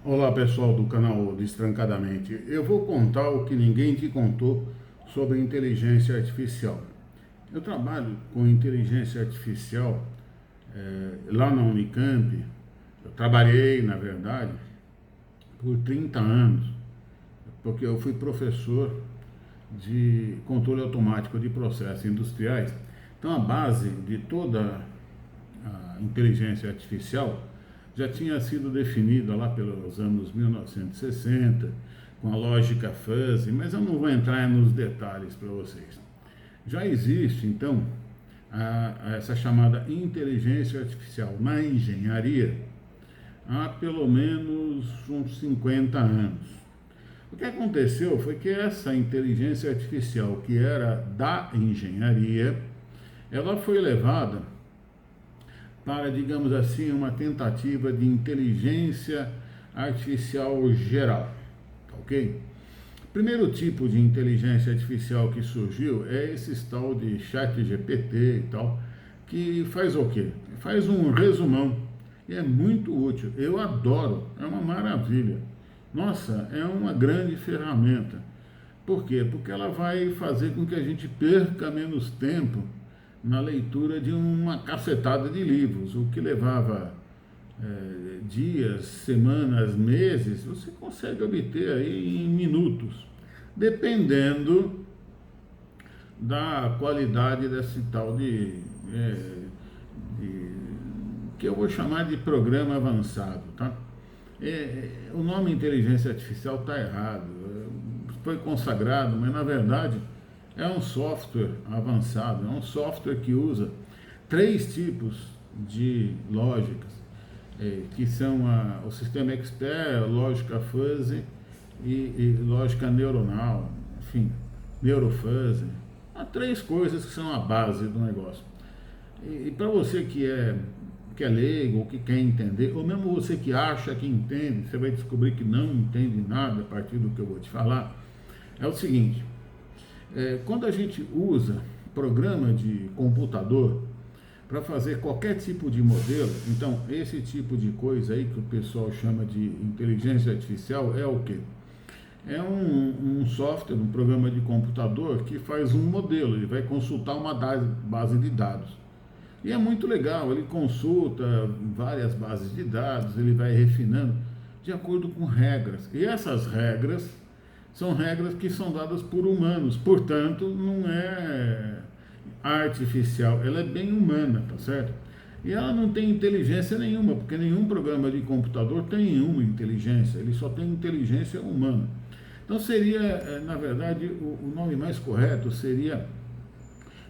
Olá pessoal do canal Destrancadamente, eu vou contar o que ninguém te contou sobre inteligência artificial. Eu trabalho com inteligência artificial lá na Unicamp. Eu trabalhei, na verdade, por 30 anos, porque eu fui professor de controle automático de processos industriais. Então a base de toda a inteligência artificial já tinha sido definida lá pelos anos 1960, com a lógica fuzzy, mas eu não vou entrar nos detalhes para vocês. Já existe, então, essa chamada inteligência artificial na engenharia há pelo menos uns 50 anos. O que aconteceu foi que essa inteligência artificial, que era da engenharia, ela foi levada para, digamos assim, uma tentativa de inteligência artificial geral, tá ok? O primeiro tipo de inteligência artificial que surgiu é esse tal de chat GPT e tal, que faz o quê? Faz um resumão, e é muito útil, eu adoro, é uma maravilha. Nossa, é uma grande ferramenta. Por quê? Porque ela vai fazer com que a gente perca menos tempo na leitura de uma cacetada de livros, o que levava dias, semanas, meses, você consegue obter aí em minutos, dependendo da qualidade desse tal de que eu vou chamar de programa avançado, tá? O nome inteligência artificial está errado, foi consagrado, mas na verdade é um software avançado, é um software que usa três tipos de lógicas, que são o sistema expert, lógica fuzzy e lógica neuronal, enfim, neurofuzzy. Há três coisas que são a base do negócio. E para você que é leigo, ou que quer entender, ou mesmo você que acha que entende, você vai descobrir que não entende nada a partir do que eu vou te falar, é o seguinte: quando a gente usa programa de computador para fazer qualquer tipo de modelo, então esse tipo de coisa aí que o pessoal chama de inteligência artificial é o quê? É um software, um programa de computador que faz um modelo, ele vai consultar uma base de dados. E é muito legal, ele consulta várias bases de dados, ele vai refinando de acordo com regras. E essas regras são regras que são dadas por humanos, portanto, não é artificial, ela é bem humana, tá certo? E ela não tem inteligência nenhuma, porque nenhum programa de computador tem nenhuma inteligência, ele só tem inteligência humana. Então seria, na verdade, o nome mais correto seria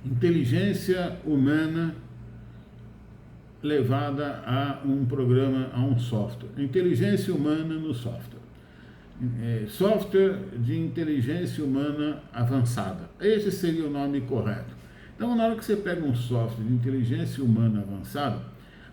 inteligência humana levada a um programa, a um software. Inteligência humana no software. Software de inteligência humana avançada. Esse seria o nome correto. Então, na hora que você pega um software de inteligência humana avançada,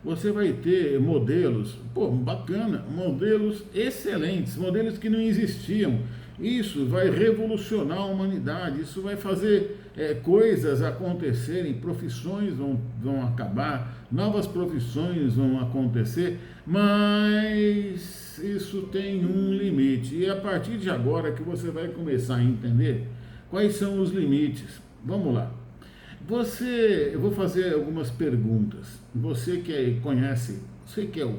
você vai ter modelos, bacana, modelos excelentes, modelos que não existiam. Isso vai revolucionar a humanidade, isso vai fazer coisas acontecerem, profissões vão acabar, novas profissões vão acontecer, mas isso tem um limite. E é a partir de agora que você vai começar a entender quais são os limites. Vamos lá. Eu vou fazer algumas perguntas. Você que conhece, você que é o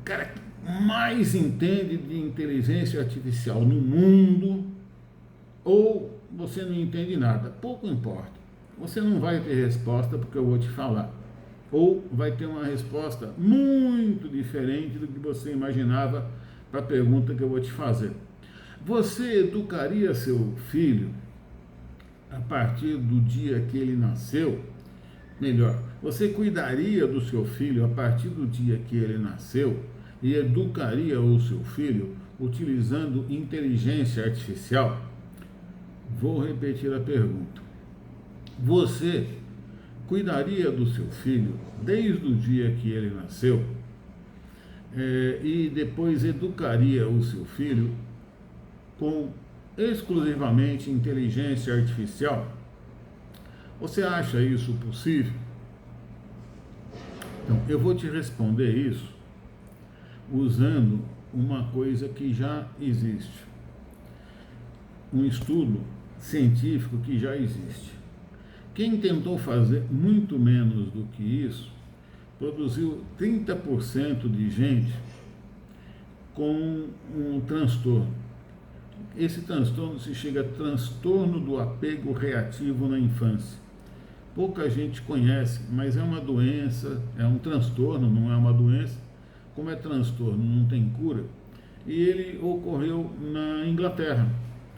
cara que mais entende de inteligência artificial no mundo, ou você não entende nada, pouco importa. Você não vai ter resposta porque eu vou te falar. Ou vai ter uma resposta muito diferente do que você imaginava para a pergunta que eu vou te fazer. Você educaria seu filho a partir do dia que ele nasceu? Melhor, você cuidaria do seu filho a partir do dia que ele nasceu e educaria o seu filho utilizando inteligência artificial? Vou repetir a pergunta. Você cuidaria do seu filho desde o dia que ele nasceu e depois educaria o seu filho com exclusivamente inteligência artificial? Você acha isso possível? Então, eu vou te responder isso usando uma coisa que já existe, um estudo científico que já existe. Quem tentou fazer muito menos do que isso, produziu 30% de gente com um transtorno. Esse transtorno se chama transtorno do apego reativo na infância. Pouca gente conhece, mas é uma doença, é um transtorno, não é uma doença. Como é transtorno, não tem cura. E ele ocorreu na Inglaterra.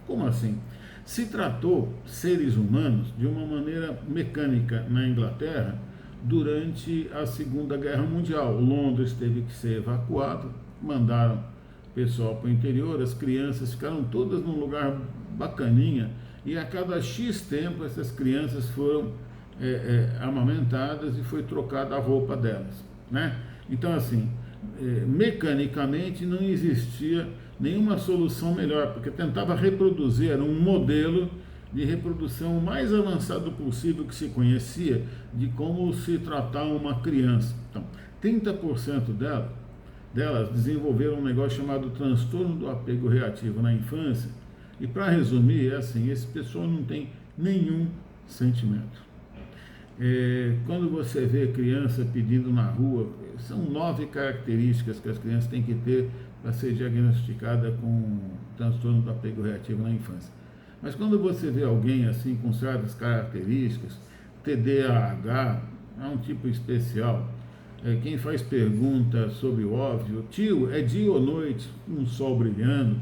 Como assim? Se tratou seres humanos de uma maneira mecânica na Inglaterra durante a Segunda Guerra Mundial. Londres teve que ser evacuado, mandaram pessoal para o interior, as crianças ficaram todas num lugar bacaninha e a cada X tempo essas crianças foram amamentadas e foi trocada a roupa delas, né? Então assim, mecanicamente não existia nenhuma solução melhor, porque tentava reproduzir, era um modelo de reprodução o mais avançado possível que se conhecia de como se tratar uma criança. Então, 30% delas desenvolveram um negócio chamado transtorno do apego reativo na infância. E para resumir, é assim, esse pessoal não tem nenhum sentimento. Quando você vê criança pedindo na rua, são 9 características que as crianças têm que ter para ser diagnosticada com transtorno do apego reativo na infância. Mas quando você vê alguém assim com certas características, TDAH é um tipo especial. Quem faz pergunta sobre o óbvio, tio, é dia ou noite, um sol brilhando,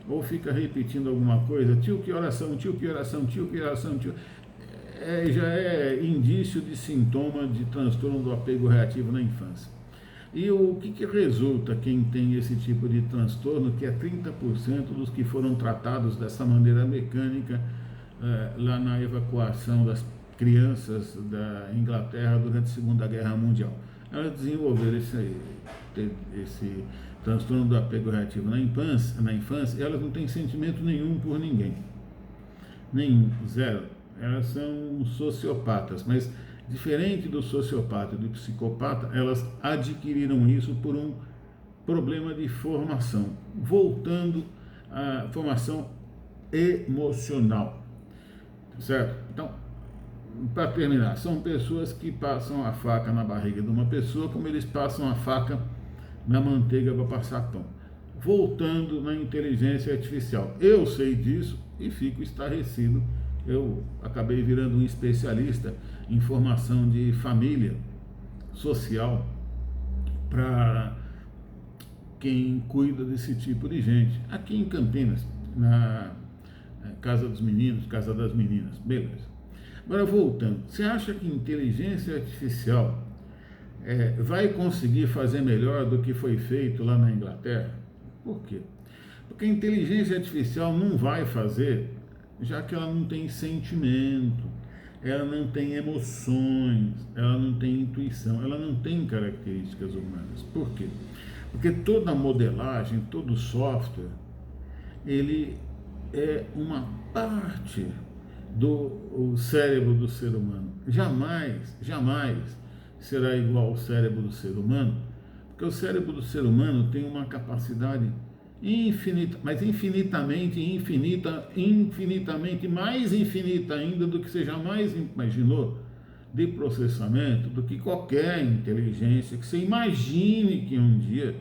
ou fica repetindo alguma coisa, tio, que oração, tio, que oração, tio, que oração, tio, já é indício de sintoma de transtorno do apego reativo na infância. E o que resulta quem tem esse tipo de transtorno, que é 30% dos que foram tratados dessa maneira mecânica lá na evacuação das crianças da Inglaterra durante a Segunda Guerra Mundial. Elas desenvolveram esse transtorno do apego reativo na infância, e elas não têm sentimento nenhum por ninguém. Nenhum, zero. Elas são sociopatas, mas diferente do sociopata e do psicopata, elas adquiriram isso por um problema de formação, voltando à formação emocional, certo? Então, para terminar, são pessoas que passam a faca na barriga de uma pessoa como eles passam a faca na manteiga para passar pão. Voltando na inteligência artificial. Eu sei disso e fico estarrecido. Eu acabei virando um especialista em formação de família social para quem cuida desse tipo de gente. Aqui em Campinas, na Casa dos Meninos, Casa das Meninas, beleza. Agora voltando, você acha que inteligência artificial vai conseguir fazer melhor do que foi feito lá na Inglaterra? Por quê? Porque a inteligência artificial não vai fazer, já que ela não tem sentimento, ela não tem emoções, ela não tem intuição, ela não tem características humanas. Por quê? Porque toda modelagem, todo software, ele é uma parte do cérebro do ser humano. Jamais será igual ao cérebro do ser humano, porque o cérebro do ser humano tem uma capacidade infinita, mas infinitamente mais infinita ainda do que você jamais imaginou de processamento, do que qualquer inteligência que você imagine que um dia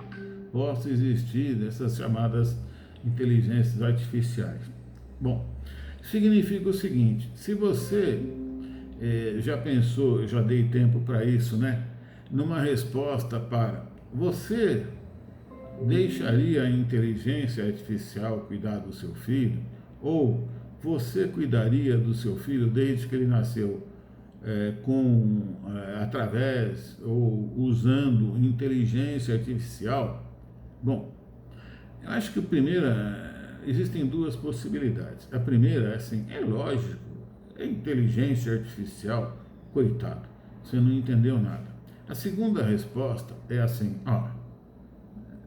possa existir dessas chamadas inteligências artificiais. Bom, significa o seguinte: se você já pensou, eu já dei tempo para isso, né? Numa resposta para você deixaria a inteligência artificial cuidar do seu filho? Ou você cuidaria do seu filho desde que ele nasceu através ou usando inteligência artificial? Bom, eu acho que existem duas possibilidades. A primeira é assim, é lógico, é inteligência artificial, coitado, você não entendeu nada. A segunda resposta é assim,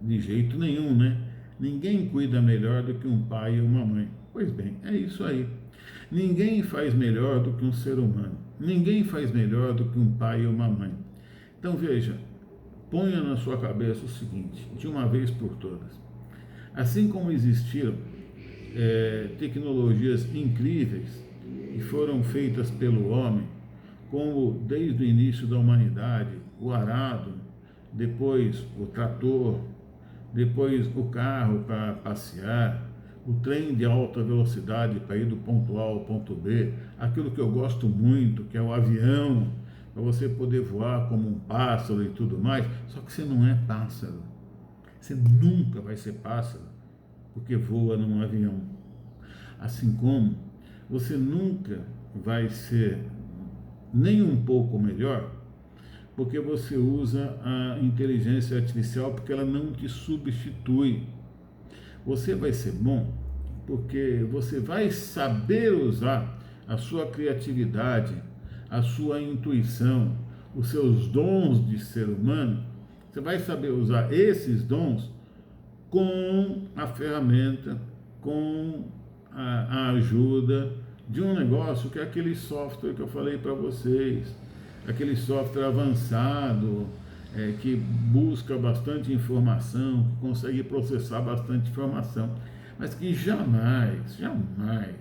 de jeito nenhum, né? Ninguém cuida melhor do que um pai e uma mãe. Pois bem, é isso aí. Ninguém faz melhor do que um ser humano. Ninguém faz melhor do que um pai e uma mãe. Então veja, ponha na sua cabeça o seguinte, de uma vez por todas. Assim como existiram tecnologias incríveis que foram feitas pelo homem, como desde o início da humanidade, o arado, depois o trator, depois o carro para passear, o trem de alta velocidade para ir do ponto A ao ponto B, aquilo que eu gosto muito, que é o avião, para você poder voar como um pássaro e tudo mais, só que você não é pássaro. Você nunca vai ser pássaro, porque voa num avião. Assim como você nunca vai ser nem um pouco melhor, porque você usa a inteligência artificial, porque ela não te substitui. Você vai ser bom porque você vai saber usar a sua criatividade, a sua intuição, os seus dons de ser humano. Você vai saber usar esses dons com a ferramenta, com a ajuda de um negócio que é aquele software que eu falei para vocês, aquele software avançado, que busca bastante informação, que consegue processar bastante informação, mas que jamais, jamais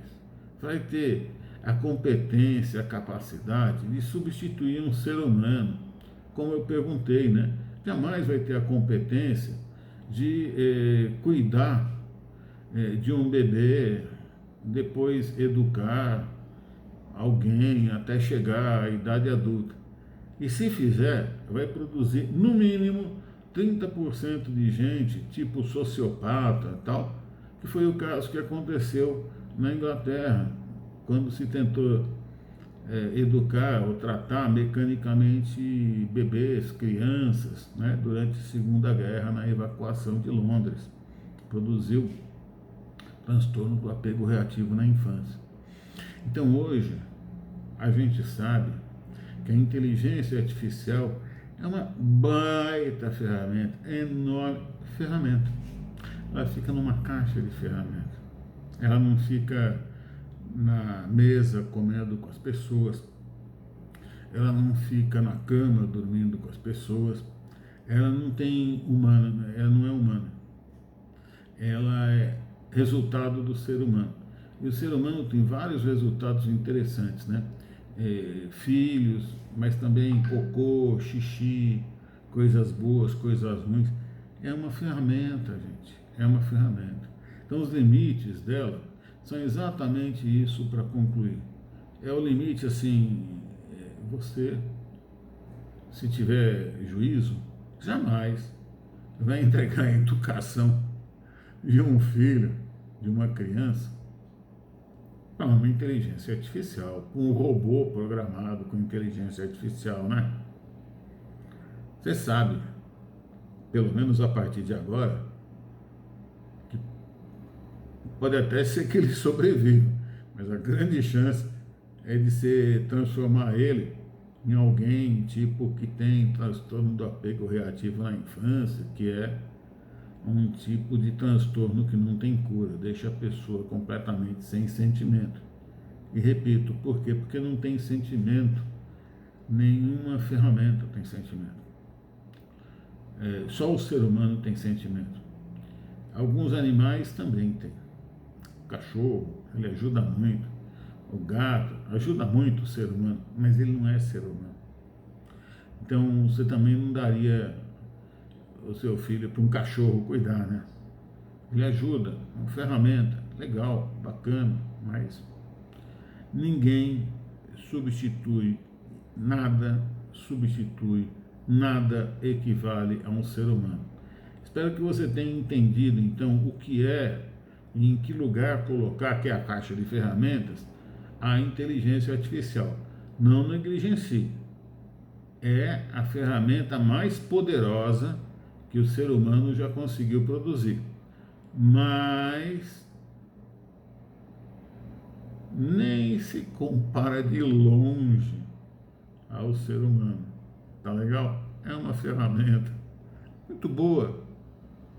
vai ter a competência, a capacidade de substituir um ser humano, como eu perguntei, né? Jamais vai ter a competência de cuidar de um bebê, depois educar alguém até chegar à idade adulta. E se fizer, vai produzir no mínimo 30% de gente, tipo sociopata e tal, que foi o caso que aconteceu na Inglaterra, quando se tentou educar ou tratar mecanicamente bebês, crianças, né, durante a Segunda Guerra, na evacuação de Londres. Produziu transtorno do apego reativo na infância. Então hoje a gente sabe que a inteligência artificial é uma baita ferramenta, enorme ferramenta. Ela fica numa caixa de ferramentas. Ela não fica na mesa comendo com as pessoas. Ela não fica na cama dormindo com as pessoas. Ela não tem humana, ela não é humana. Ela é resultado do ser humano. E o ser humano tem vários resultados interessantes, né? Filhos, mas também cocô, xixi, coisas boas, coisas ruins. É uma ferramenta, gente. É uma ferramenta. Então, os limites dela são exatamente isso para concluir. É o limite, assim, você, se tiver juízo, jamais vai entregar a educação de um filho, de uma criança, para uma inteligência artificial, com um robô programado com inteligência artificial, né? Você sabe, pelo menos a partir de agora, que pode até ser que ele sobreviva, mas a grande chance é de se transformar ele em alguém tipo que tem transtorno do apego reativo na infância, que é um tipo de transtorno que não tem cura, deixa a pessoa completamente sem sentimento. E repito, por quê? Porque não tem sentimento, nenhuma ferramenta tem sentimento. Só o ser humano tem sentimento. Alguns animais também têm. O cachorro, ele ajuda muito. O gato ajuda muito o ser humano, mas ele não é ser humano. Então você também não daria o seu filho para um cachorro cuidar, né? Ele ajuda, é uma ferramenta, legal, bacana, mas ninguém substitui, nada equivale a um ser humano. Espero que você tenha entendido, então, o que é e em que lugar colocar, que é a caixa de ferramentas, a inteligência artificial. Não negligencie. É a ferramenta mais poderosa que o ser humano já conseguiu produzir. Mas nem se compara de longe ao ser humano. Tá legal? É uma ferramenta muito boa,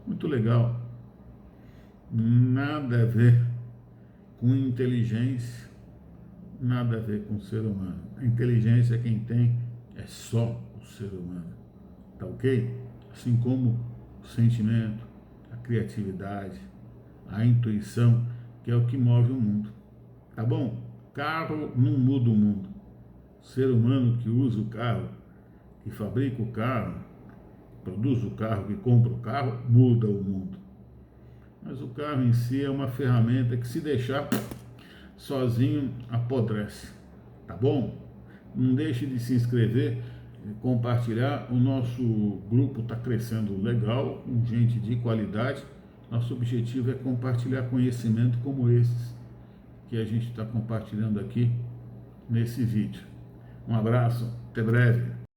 muito legal. Nada a ver com inteligência, nada a ver com o ser humano. A inteligência quem tem é só o ser humano. tá ok? Assim como o sentimento, a criatividade, a intuição, que é o que move o mundo, tá bom? Carro não muda o mundo. O ser humano que usa o carro, que fabrica o carro, produz o carro, que compra o carro, muda o mundo. Mas o carro em si é uma ferramenta que, se deixar sozinho, apodrece, tá bom? Não deixe de se inscrever, compartilhar. O nosso grupo está crescendo legal, com gente de qualidade. Nosso objetivo é compartilhar conhecimento como esses que a gente está compartilhando aqui nesse vídeo. Um abraço, até breve.